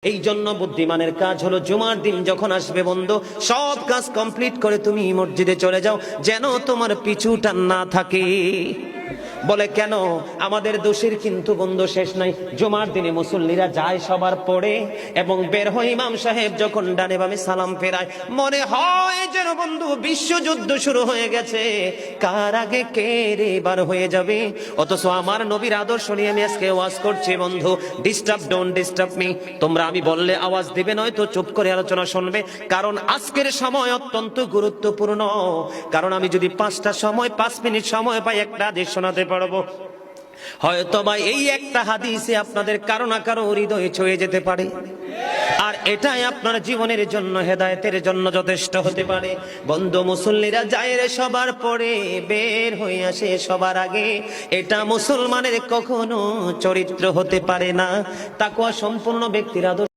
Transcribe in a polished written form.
এই জন্য বুদ্ধিমানের কাজ হলো জুমার দিন যখন আসবে বন্ধু, সব কাজ কমপ্লিট করে তুমি মসজিদে চলে যাও, যেন তোমার পিছুটা না থাকে। বলে কেন? আমাদের দোষের কিন্তু বন্ধু শেষ নাই। জুমার দিনে মুসল্লিরা যায় সবার পড়ে এবং বের হয়, ইমাম সাহেব যখন ডানে বামে সালাম ফেরায়, মনে হয় যেন বন্ধু বিশ্বযুদ্ধ শুরু হয়ে গেছে, কার আগে কে রে বার হয়ে যাবে। অথচ আমার নবীর আদর্শ নিয়ে আমি আজকে ওয়াজ করছি বন্ধু। Disturb, don't disturb me. তোমরা আমি বললে আওয়াজ দিবে, নয়তো চুপ করে আলোচনা শুনবে, কারণ আজকের সময় অত্যন্ত গুরুত্বপূর্ণ। কারণ আমি যদি 5 মিনিট সময় পাই, একটা হাদিস শোনাতে পারবো। হয়তো বা এই একটা হাদিসে আপনাদের কারো না কারো হৃদয়ে ছুঁয়ে যেতে পারে, আর এটাই আপনার জীবনের জন্য, হেদায়েতের জন্য যথেষ্ট হতে পারে। বন্ধু, মুসল্লিরা যায় রে সবার পরে, বের হয়ে আসে সবার আগে। এটা মুসলমানের কখনো চরিত্র হতে পারে না। তাকওয়া সম্পূর্ণ ব্যক্তির আদর্শ।